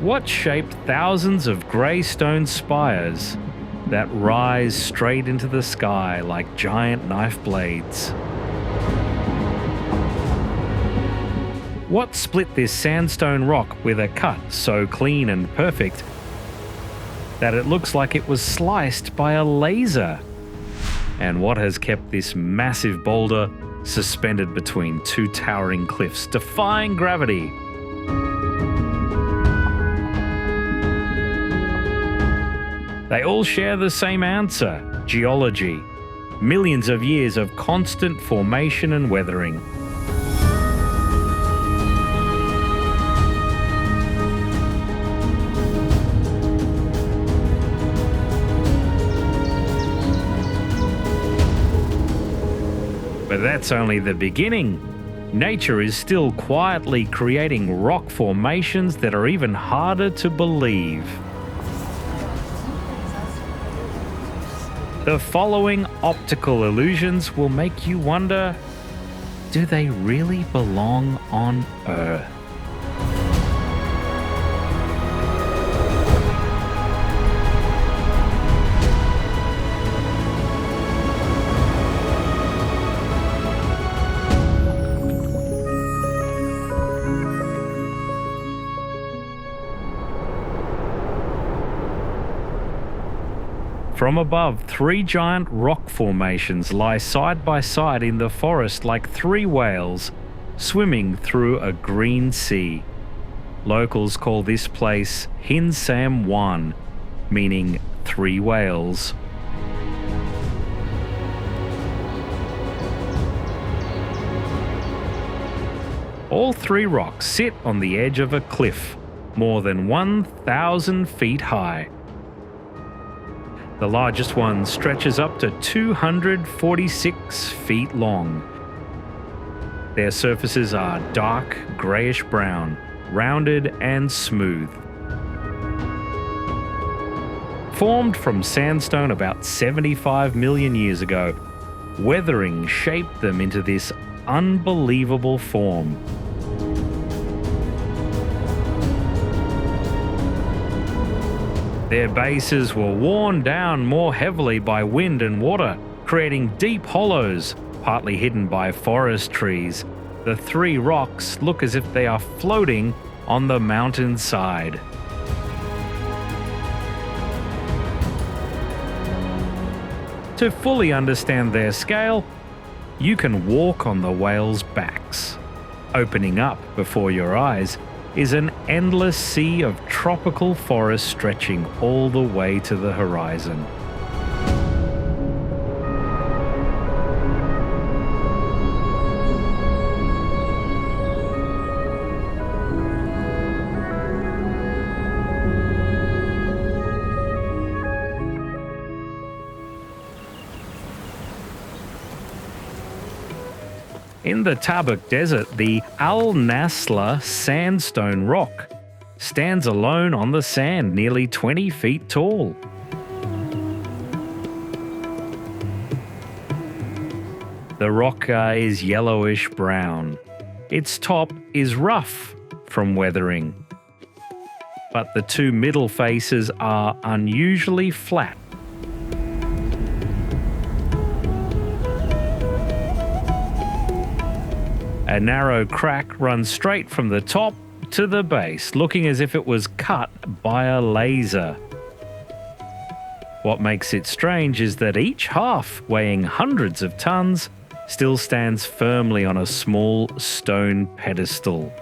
What shaped thousands of grey stone spires that rise straight into the sky like giant knife blades? What split this sandstone rock with a cut so clean and perfect that it looks like it was sliced by a laser? And what has kept this massive boulder suspended between two towering cliffs, defying gravity? They all share the same answer: geology. Millions of years of constant formation and weathering. But that's only the beginning. Nature is still quietly creating rock formations that are even harder to believe. The following optical illusions will make you wonder, do they really belong on Earth? From above, three giant rock formations lie side by side in the forest like three whales swimming through a green sea. Locals call this place Hin Sam Wan, meaning three whales. All three rocks sit on the edge of a cliff, more than 1,000 feet high. The largest one stretches up to 246 feet long. Their surfaces are dark greyish-brown, rounded and smooth. Formed from sandstone about 75 million years ago, weathering shaped them into this unbelievable form. Their bases were worn down more heavily by wind and water, creating deep hollows, partly hidden by forest trees. The three rocks look as if they are floating on the mountainside. To fully understand their scale, you can walk on the whales' backs. Opening up before your eyes is an endless sea of tropical forest stretching all the way to the horizon. In the Tabuk Desert, the Al-Naslaa sandstone rock stands alone on the sand, nearly 20 feet tall. The rock is yellowish-brown. Its top is rough from weathering, but the two middle faces are unusually flat. A narrow crack runs straight from the top to the base, looking as if it was cut by a laser. What makes it strange is that each half, weighing hundreds of tons, still stands firmly on a small stone pedestal.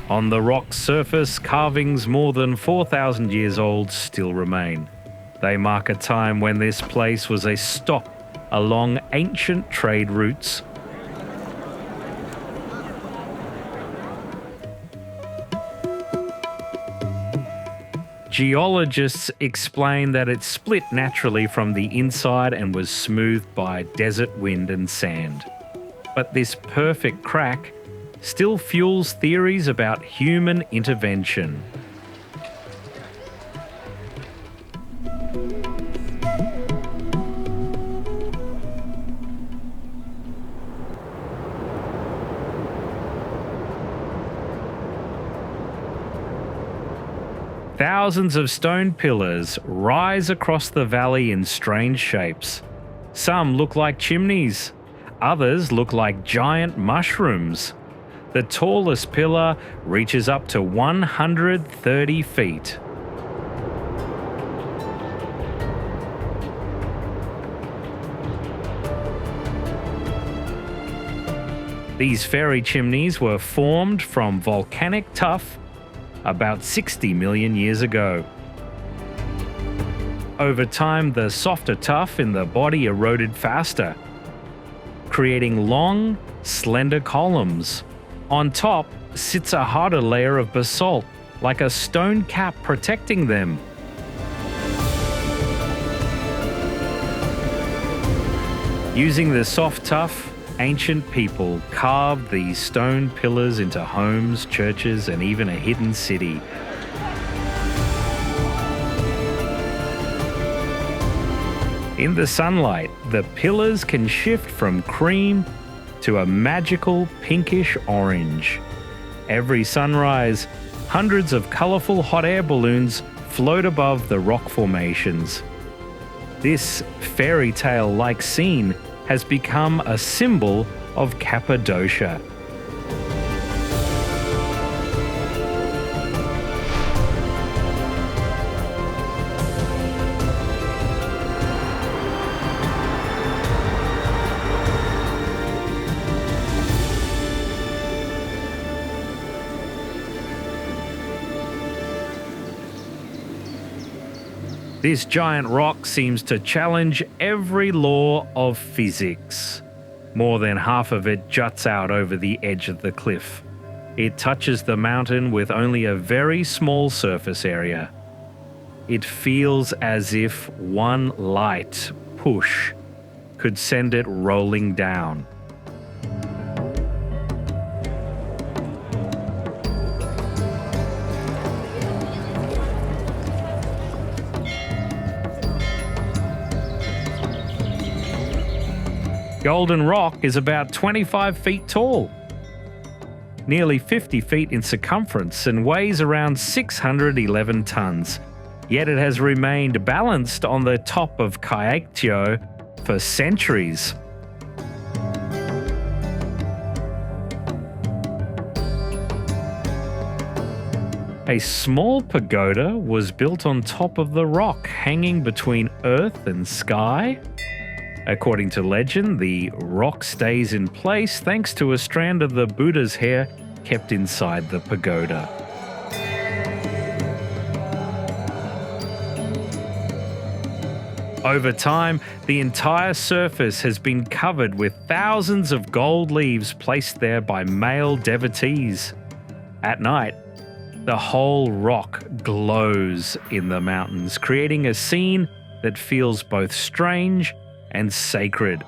On the rock's surface, carvings more than 4,000 years old still remain. They mark a time when this place was a stop along ancient trade routes. Geologists explain that it split naturally from the inside and was smoothed by desert wind and sand. But this perfect crack still fuels theories about human intervention. Thousands of stone pillars rise across the valley in strange shapes. Some look like chimneys, others look like giant mushrooms. The tallest pillar reaches up to 130 feet. These fairy chimneys were formed from volcanic tuff about 60 million years ago. Over time, the softer tuff in the body eroded faster, creating long, slender columns. On top sits a harder layer of basalt, like a stone cap protecting them. Using the soft tuff, ancient people carved these stone pillars into homes, churches, and even a hidden city. In the sunlight, the pillars can shift from cream to a magical pinkish orange. Every sunrise, hundreds of colorful hot air balloons float above the rock formations. This fairy tale-like scene has become a symbol of Cappadocia. This giant rock seems to challenge every law of physics. More than half of it juts out over the edge of the cliff. It touches the mountain with only a very small surface area. It feels as if one light push could send it rolling down. Golden Rock is about 25 feet tall, nearly 50 feet in circumference, and weighs around 611 tons. Yet it has remained balanced on the top of Kawah for centuries. A small pagoda was built on top of the rock, hanging between earth and sky. According to legend, the rock stays in place thanks to a strand of the Buddha's hair kept inside the pagoda. Over time, the entire surface has been covered with thousands of gold leaves placed there by male devotees. At night, the whole rock glows in the mountains, creating a scene that feels both strange and sacred.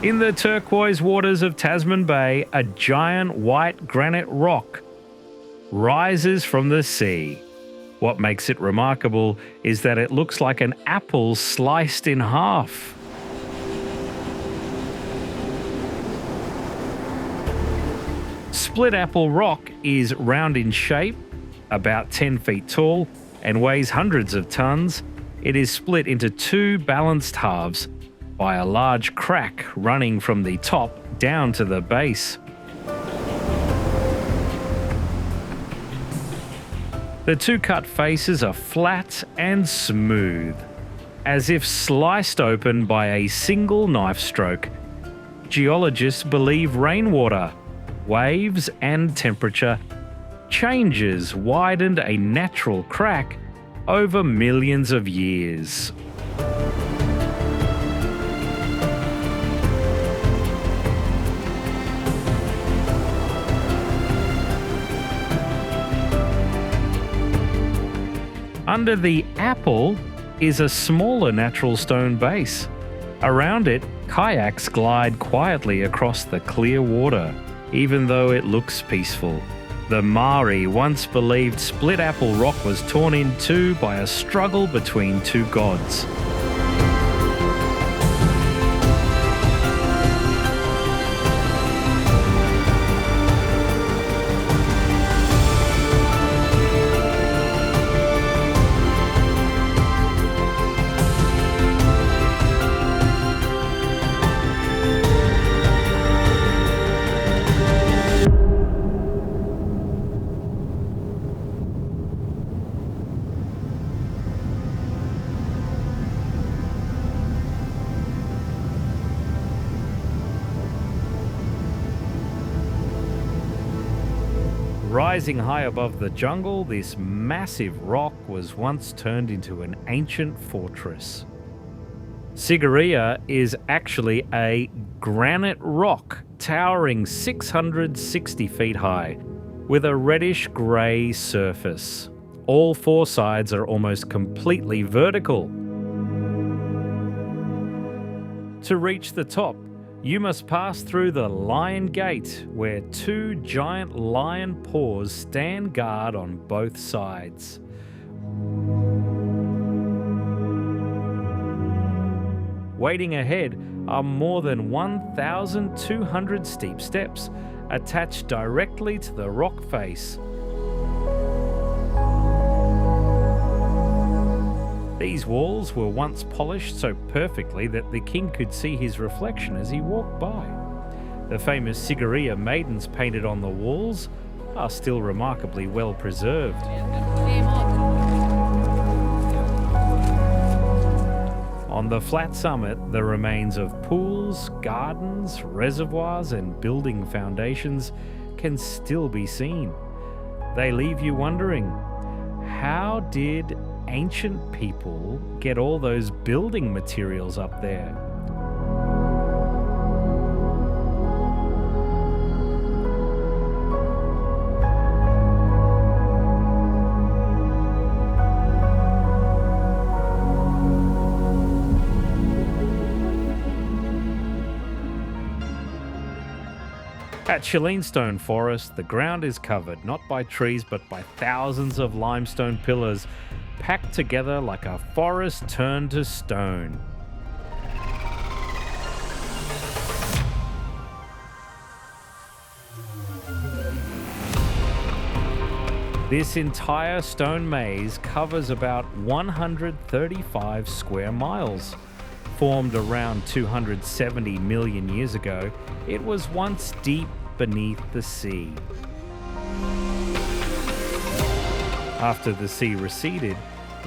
In the turquoise waters of Tasman Bay, a giant white granite rock rises from the sea. What makes it remarkable is that it looks like an apple sliced in half. Split Apple Rock is round in shape, about 10 feet tall, and weighs hundreds of tons. It is split into two balanced halves by a large crack running from the top down to the base. The two cut faces are flat and smooth, as if sliced open by a single knife stroke. Geologists believe rainwater, waves, and temperature changes widened a natural crack over millions of years. Under the apple is a smaller natural stone base. Around it, kayaks glide quietly across the clear water, even though it looks peaceful. The Maori once believed Split Apple Rock was torn in two by a struggle between two gods. Rising high above the jungle, this massive rock was once turned into an ancient fortress. Sigiriya is actually a granite rock towering 660 feet high with a reddish-grey surface. All four sides are almost completely vertical. To reach the top, you must pass through the Lion Gate, where two giant lion paws stand guard on both sides. Waiting ahead are more than 1,200 steep steps attached directly to the rock face. These walls were once polished so perfectly that the king could see his reflection as he walked by. The famous Sigiriya maidens painted on the walls are still remarkably well preserved. On the flat summit, the remains of pools, gardens, reservoirs, and building foundations can still be seen. They leave you wondering, how did ancient people get all those building materials up there? At Shilin Forest, the ground is covered not by trees but by thousands of limestone pillars packed together like a forest turned to stone. This entire stone maze covers about 135 square miles. Formed around 270 million years ago, it was once deep beneath the sea. After the sea receded,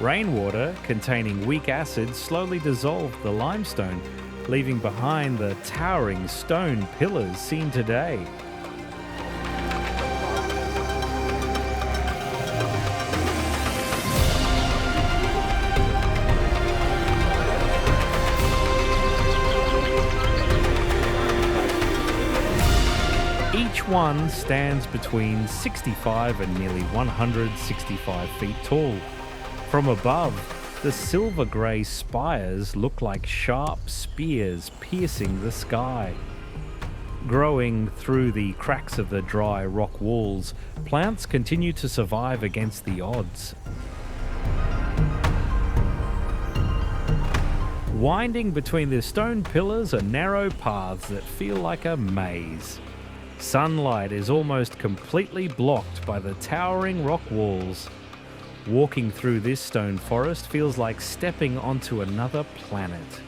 rainwater containing weak acid slowly dissolved the limestone, leaving behind the towering stone pillars seen today. Each one stands between 65 and nearly 165 feet tall. From above, the silver-grey spires look like sharp spears piercing the sky. Growing through the cracks of the dry rock walls, plants continue to survive against the odds. Winding between the stone pillars are narrow paths that feel like a maze. Sunlight is almost completely blocked by the towering rock walls. Walking through this stone forest feels like stepping onto another planet.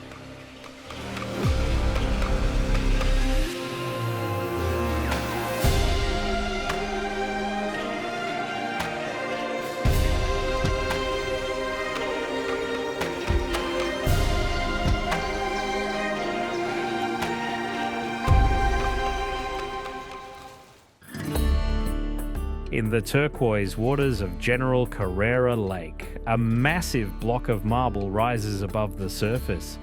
In the turquoise waters of General Carrera Lake, a massive block of marble rises above the surface.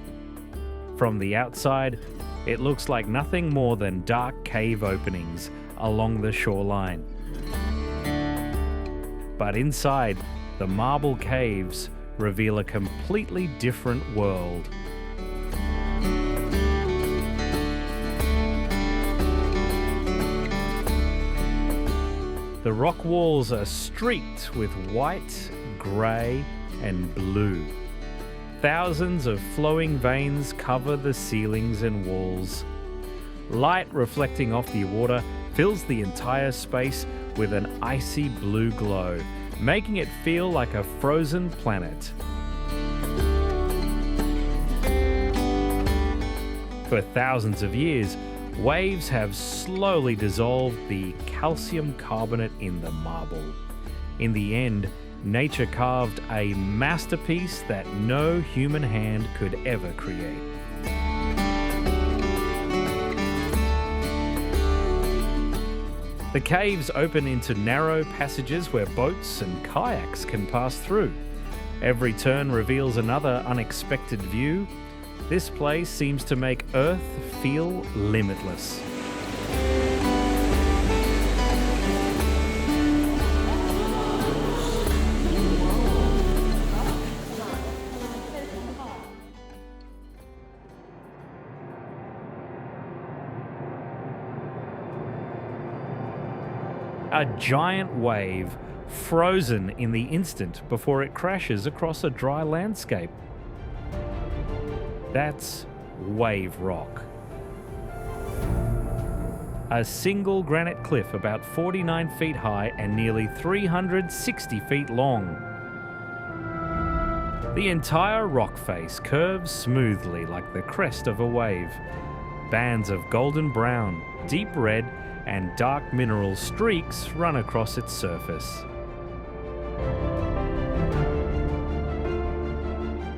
From the outside, it looks like nothing more than dark cave openings along the shoreline. But inside, the marble caves reveal a completely different world. The The rock walls are streaked with white, grey and blue. Thousands of flowing veins cover the ceilings and walls. Light reflecting off the water fills the entire space with an icy blue glow, making it feel like a frozen planet. For thousands of years, waves have slowly dissolved the calcium carbonate in the marble. In the end, nature carved a masterpiece that no human hand could ever create. The caves open into narrow passages where boats and kayaks can pass through. Every turn reveals another unexpected view. This place seems to make Earth feel limitless. A giant wave, frozen in the instant before it crashes across a dry landscape. That's wave rock. A single granite cliff about 49 feet high and nearly 360 feet long. The entire rock face curves smoothly like the crest of a wave. Bands of golden brown, deep red, and dark mineral streaks run across its surface.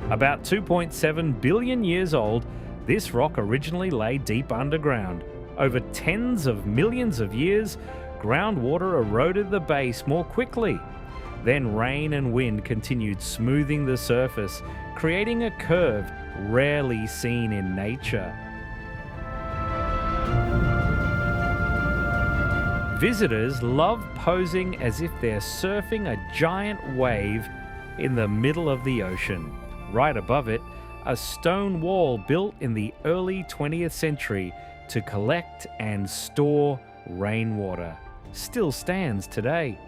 About 2.7 billion years old, this rock originally lay deep underground. Over tens of millions of years, groundwater eroded the base more quickly. Then rain and wind continued smoothing the surface, creating a curve rarely seen in nature. Visitors love posing as if they're surfing a giant wave in the middle of the ocean. Right above it, a stone wall built in the early 20th century to collect and store rainwater still stands today.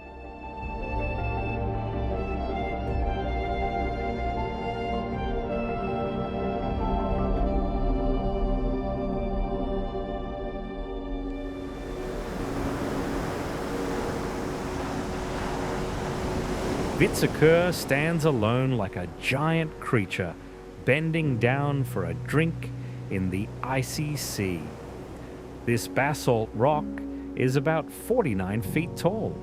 Hvitserkur stands alone like a giant creature, bending down for a drink in the icy sea. This basalt rock is about 49 feet tall.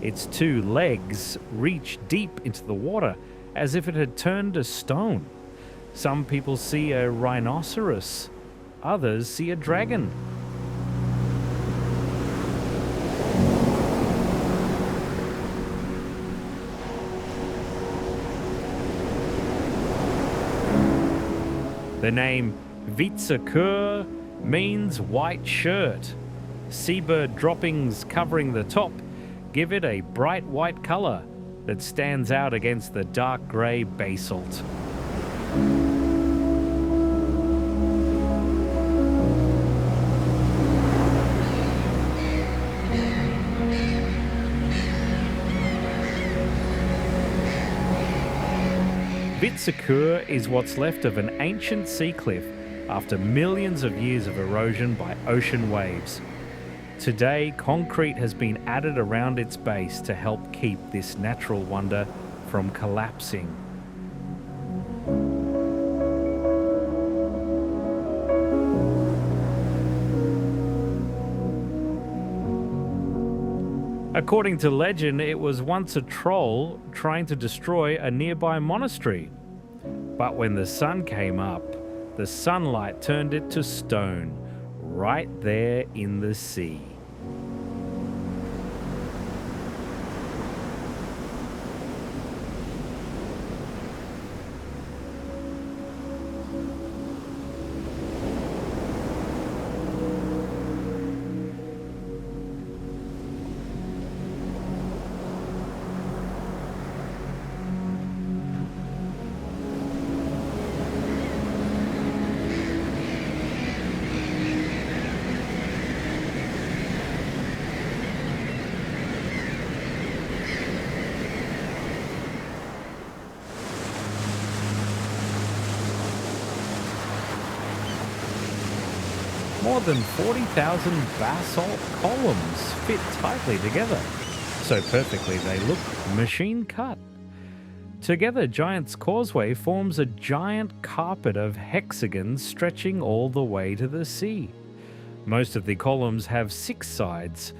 Its two legs reach deep into the water as if it had turned to stone. Some people see a rhinoceros, others see a dragon. The name Hvitserkur means white shirt. Seabird droppings covering the top give it a bright white colour that stands out against the dark grey basalt. Hvitserkur is what's left of an ancient sea cliff after millions of years of erosion by ocean waves. Today, concrete has been added around its base to help keep this natural wonder from collapsing. According to legend, it was once a troll trying to destroy a nearby monastery. But when the sun came up, the sunlight turned it to stone, right there in the sea. More than 40,000 basalt columns fit tightly together, so perfectly they look machine cut. Together, Giant's Causeway forms a giant carpet of hexagons stretching all the way to the sea. Most of the columns have 6 sides.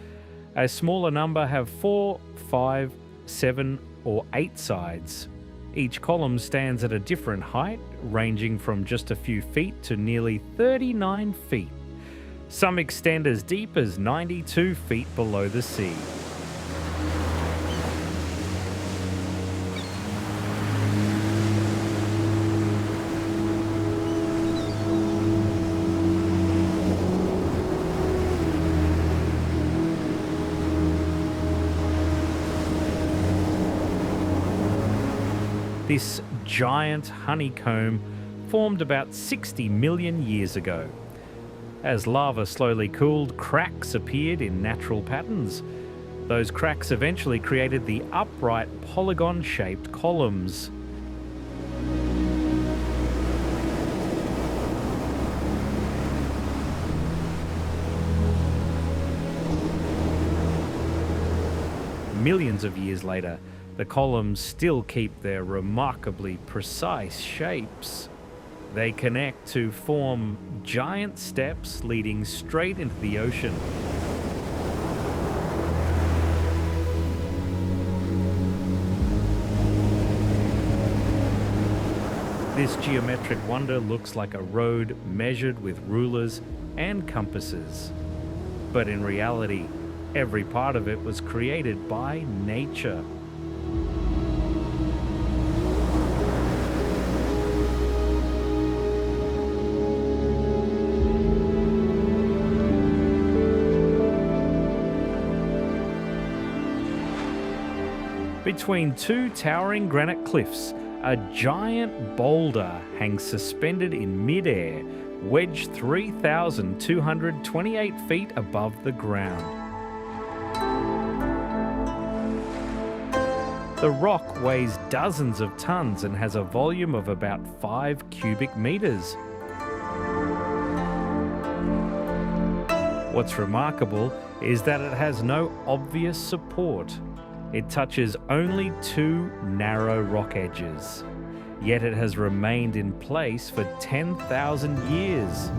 A smaller number have 4, 5, 7, or 8 sides. Each column stands at a different height, ranging from just a few feet to nearly 39 feet. Some extend as deep as 92 feet below the sea. This giant honeycomb formed about 60 million years ago. As lava slowly cooled, cracks appeared in natural patterns. Those cracks eventually created the upright polygon-shaped columns. Millions of years later, the columns still keep their remarkably precise shapes. They connect to form giant steps leading straight into the ocean. This geometric wonder looks like a road measured with rulers and compasses. But in reality, every part of it was created by nature. Between 2 towering granite cliffs, a giant boulder hangs suspended in mid-air, wedged 3,228 feet above the ground. The rock weighs dozens of tons and has a volume of about 5 cubic meters. What's remarkable is that it has no obvious support. It touches only 2 narrow rock edges, yet it has remained in place for 10,000 years.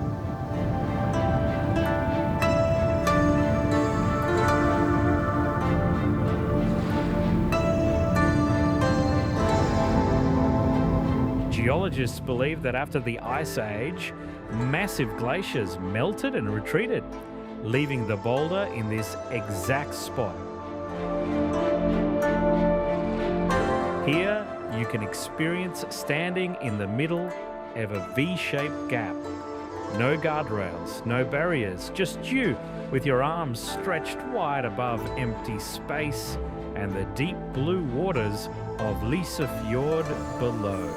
Geologists believe that after the Ice Age, massive glaciers melted and retreated, leaving the boulder in this exact spot. Here, you can experience standing in the middle of a V-shaped gap. No guardrails, no barriers, just you with your arms stretched wide above empty space and the deep blue waters of Lisa Fjord below.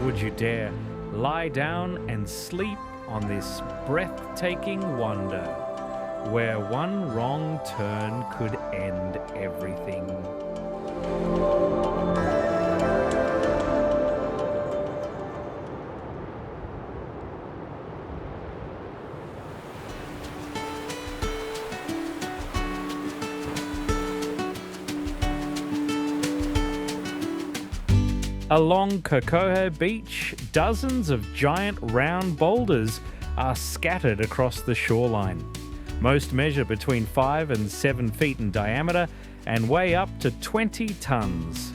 Would you dare lie down and sleep on this breathtaking wonder, where one wrong turn could end everything? Along Kokohe Beach, dozens of giant round boulders are scattered across the shoreline. Most measure between 5 and 7 feet in diameter and weigh up to 20 tons.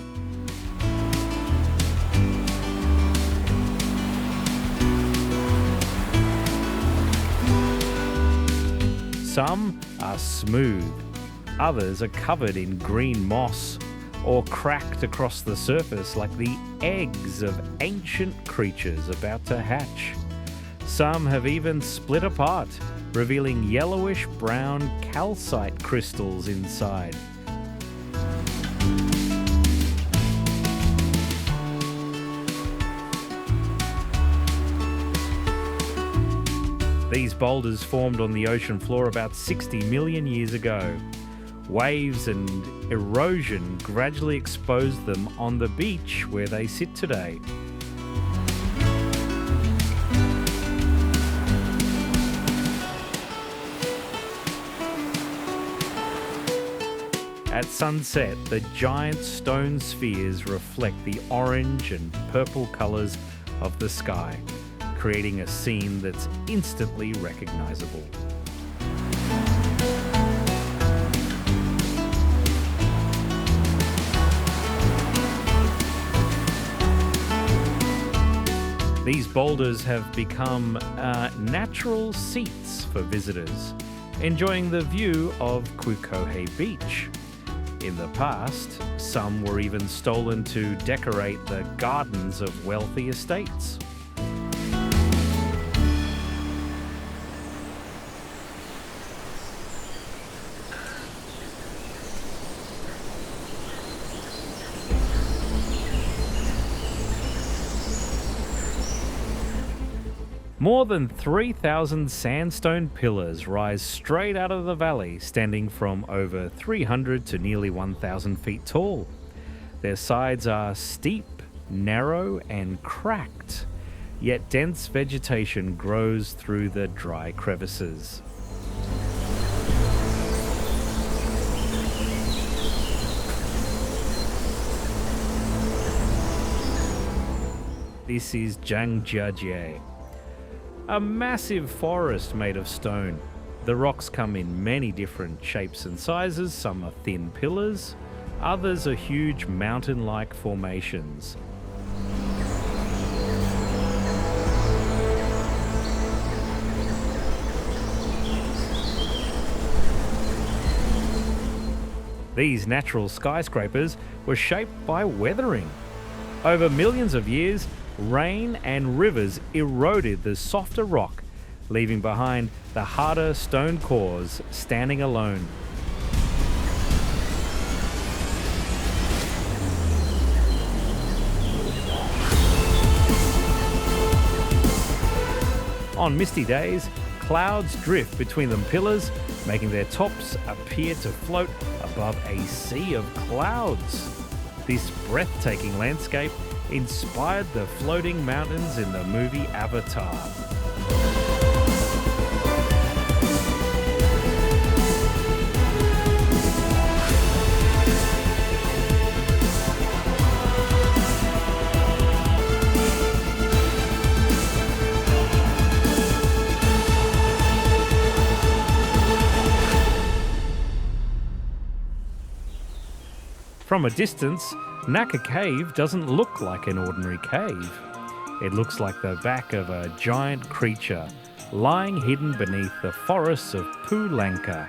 Some are smooth, others are covered in green moss, or cracked across the surface like the eggs of ancient creatures about to hatch. Some have even split apart, revealing yellowish-brown calcite crystals inside. These boulders formed on the ocean floor about 60 million years ago. Waves and erosion gradually exposed them on the beach where they sit today. At sunset, the giant stone spheres reflect the orange and purple colours of the sky, creating a scene that's instantly recognisable. These boulders have become natural seats for visitors, enjoying the view of Kawah Beach. In the past, some were even stolen to decorate the gardens of wealthy estates. More than 3,000 sandstone pillars rise straight out of the valley, standing from over 300 to nearly 1,000 feet tall. Their sides are steep, narrow, and cracked, yet dense vegetation grows through the dry crevices. This is Zhangjiajie, a massive forest made of stone. The rocks come in many different shapes and sizes. Some are thin pillars, others are huge mountain-like formations. These natural skyscrapers were shaped by weathering. Over millions of years, rain and rivers eroded the softer rock, leaving behind the harder stone cores standing alone. On misty days, clouds drift between the pillars, making their tops appear to float above a sea of clouds. This breathtaking landscape inspired the floating mountains in the movie Avatar. From a distance, Naka Cave doesn't look like an ordinary cave. It looks like the back of a giant creature lying hidden beneath the forests of Lanka.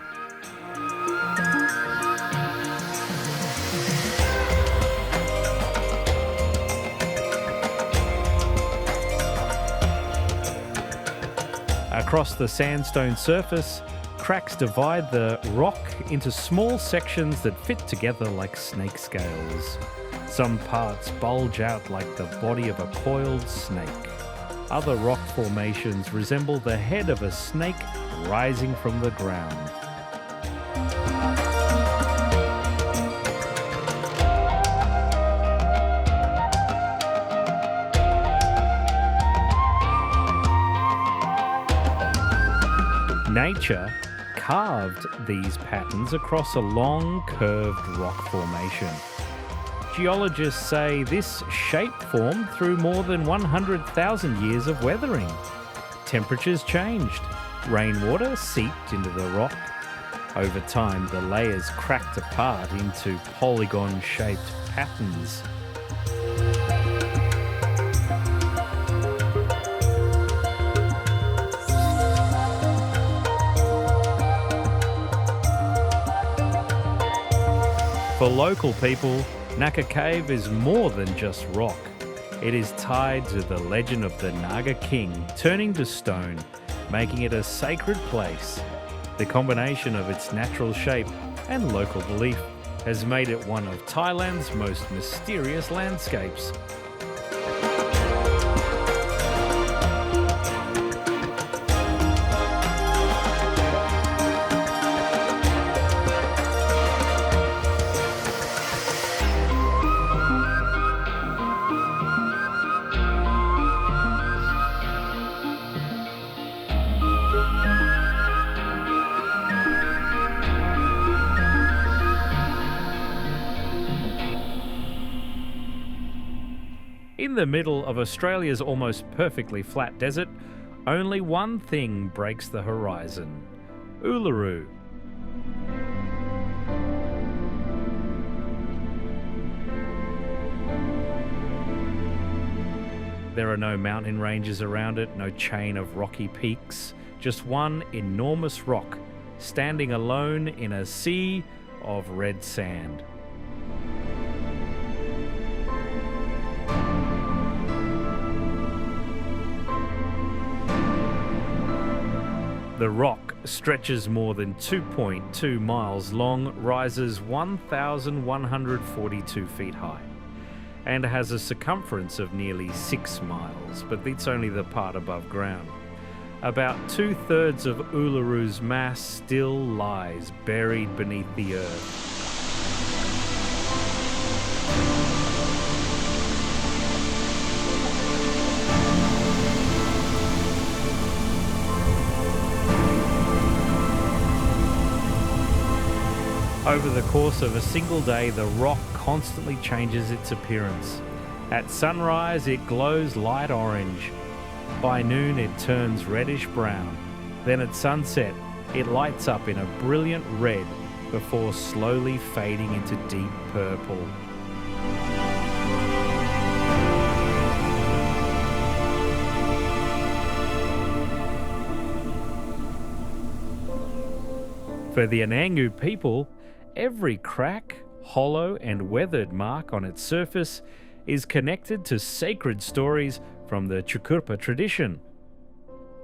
Across the sandstone surface, cracks divide the rock into small sections that fit together like snake scales. Some parts bulge out like the body of a coiled snake. Other rock formations resemble the head of a snake rising from the ground. Nature carved these patterns across a long, curved rock formation. Geologists say this shape formed through more than 100,000 years of weathering. Temperatures changed. Rainwater seeped into the rock. Over time, the layers cracked apart into polygon-shaped patterns. For local people, Naka Cave is more than just rock. It is tied to the legend of the Naga king turning to stone, making it a sacred place. The combination of its natural shape and local belief has made it one of Thailand's most mysterious landscapes. In the middle of Australia's almost perfectly flat desert, only one thing breaks the horizon: Uluru. There are no mountain ranges around it, no chain of rocky peaks, just one enormous rock, standing alone in a sea of red sand. The rock stretches more than 2.2 miles long, rises 1,142 feet high, and has a circumference of nearly 6 miles, but it's only the part above ground. About 2/3 of Uluru's mass still lies buried beneath the earth. Over the course of a single day, the rock constantly changes its appearance. At sunrise, it glows light orange. By noon, it turns reddish brown. Then at sunset, it lights up in a brilliant red before slowly fading into deep purple. For the Anangu people, every crack, hollow and weathered mark on its surface is connected to sacred stories from the Chukurpa tradition.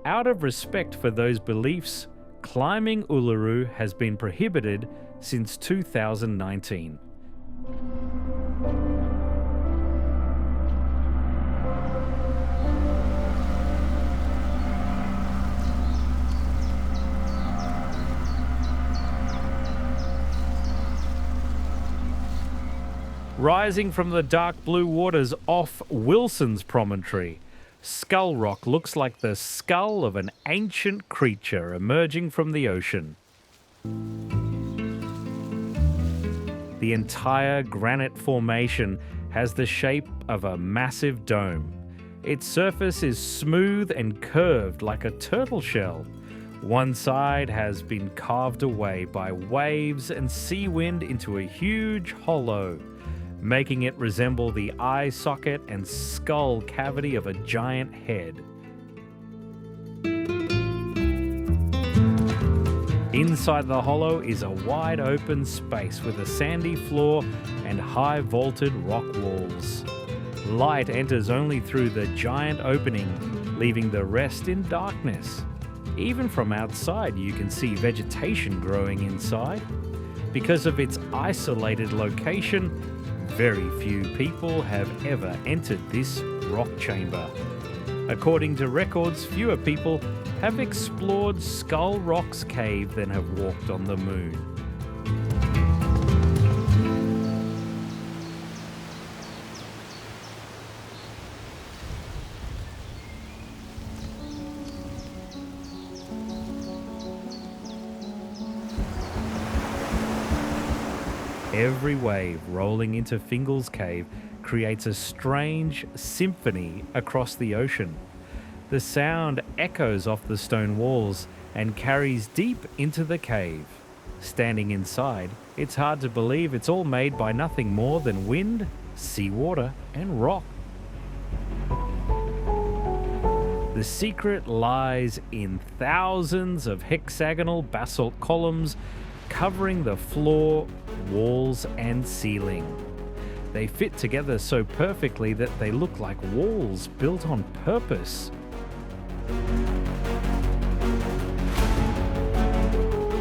Out of respect for those beliefs, climbing Uluru has been prohibited since 2019. Rising from the dark blue waters off Wilson's Promontory, Skull Rock looks like the skull of an ancient creature emerging from the ocean. The entire granite formation has the shape of a massive dome. Its surface is smooth and curved like a turtle shell. One side has been carved away by waves and sea wind into a huge hollow, making it resemble the eye socket and skull cavity of a giant head. Inside the hollow is a wide open space with a sandy floor and high vaulted rock walls. Light enters only through the giant opening, leaving the rest in darkness. Even from outside, you can see vegetation growing inside. Because of its isolated location, very few people have ever entered this rock chamber. According to records, fewer people have explored Skull Rock's cave than have walked on the moon. Every wave rolling into Fingal's cave creates a strange symphony across the ocean. The sound echoes off the stone walls and carries deep into the cave. Standing inside, it's hard to believe it's all made by nothing more than wind, seawater, and rock. The secret lies in thousands of hexagonal basalt columns covering the floor, walls, and ceiling. They fit together so perfectly that they look like walls built on purpose.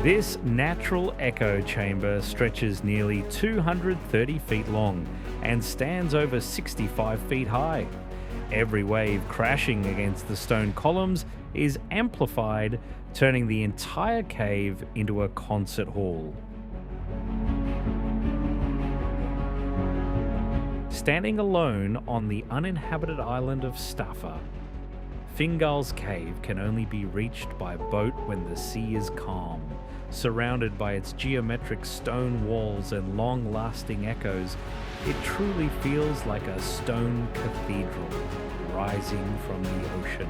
This natural echo chamber stretches nearly 230 feet long and stands over 65 feet high. Every wave crashing against the stone columns is amplified, turning the entire cave into a concert hall. Standing alone on the uninhabited island of Staffa, Fingal's cave can only be reached by boat when the sea is calm, Surrounded by its geometric stone walls and long-lasting echoes, it truly feels like a stone cathedral rising from the ocean.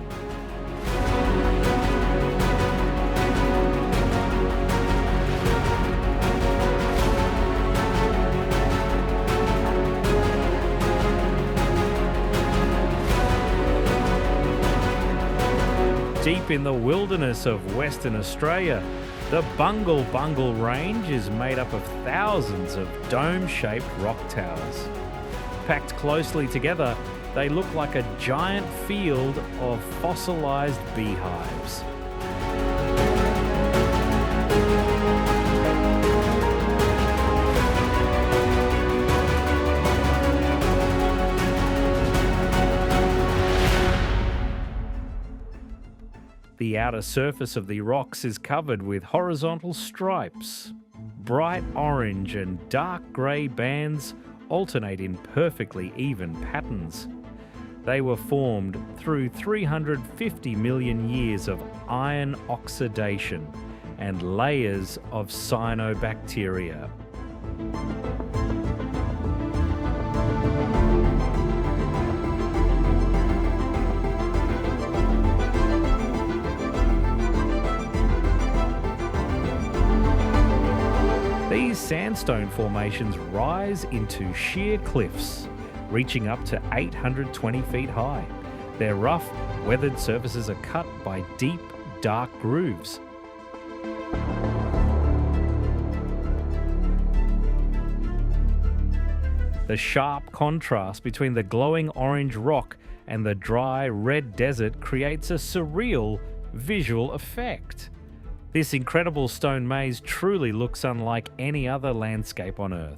Deep in the wilderness of Western Australia, the Bungle range is made up of thousands of dome-shaped rock towers. Packed closely together, they look like a giant field of fossilized beehives. The outer surface of the rocks is covered with horizontal stripes. Bright orange and dark grey bands alternate in perfectly even patterns. They were formed through 350 million years of iron oxidation and layers of cyanobacteria. These sandstone formations rise into sheer cliffs, reaching up to 820 feet high. Their rough, weathered surfaces are cut by deep, dark grooves. The sharp contrast between the glowing orange rock and the dry, red desert creates a surreal visual effect. This incredible stone maze truly looks unlike any other landscape on Earth.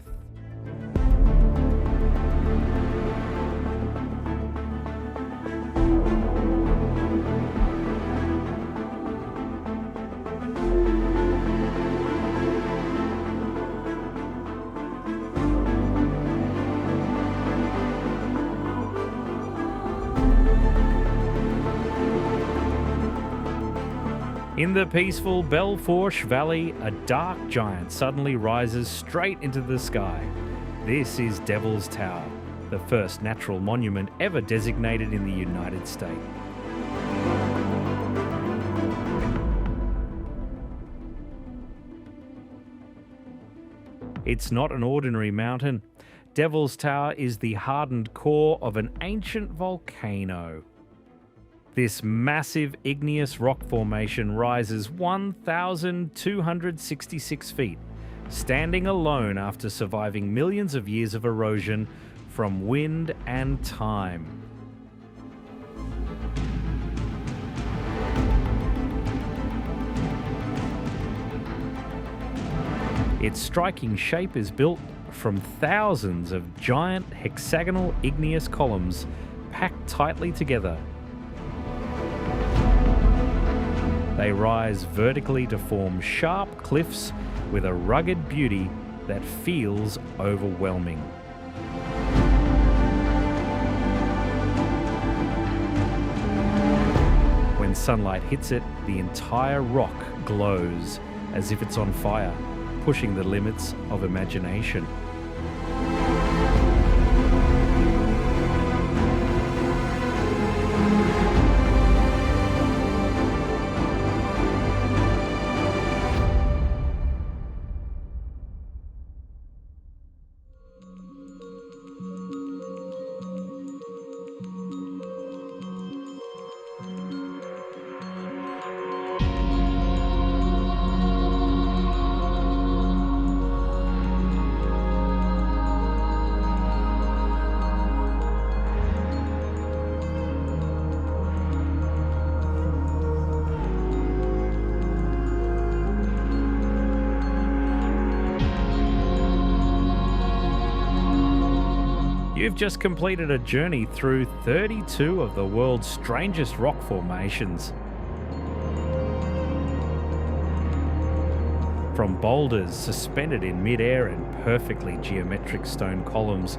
In the peaceful Belforche Valley, a dark giant suddenly rises straight into the sky. This is Devil's Tower, the first natural monument ever designated in the United States. It's not an ordinary mountain. Devil's Tower is the hardened core of an ancient volcano. This massive igneous rock formation rises 1,266 feet, standing alone after surviving millions of years of erosion from wind and time. Its striking shape is built from thousands of giant hexagonal igneous columns packed tightly together. They rise vertically to form sharp cliffs with a rugged beauty that feels overwhelming. When sunlight hits it, the entire rock glows as if it's on fire, pushing the limits of imagination. You've just completed a journey through 32 of the world's strangest rock formations. From boulders suspended in mid-air and perfectly geometric stone columns,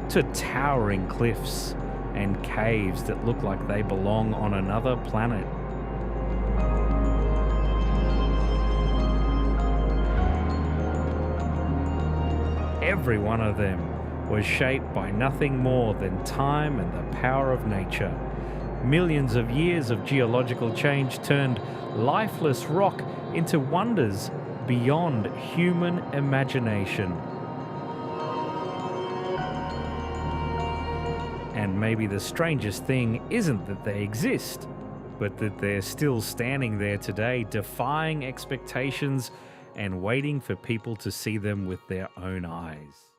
to towering cliffs and caves that look like they belong on another planet. every one of them was shaped by nothing more than time and the power of nature. Millions of years of geological change turned lifeless rock into wonders beyond human imagination. And maybe the strangest thing isn't that they exist, but that they're still standing there today, defying expectations and waiting for people to see them with their own eyes.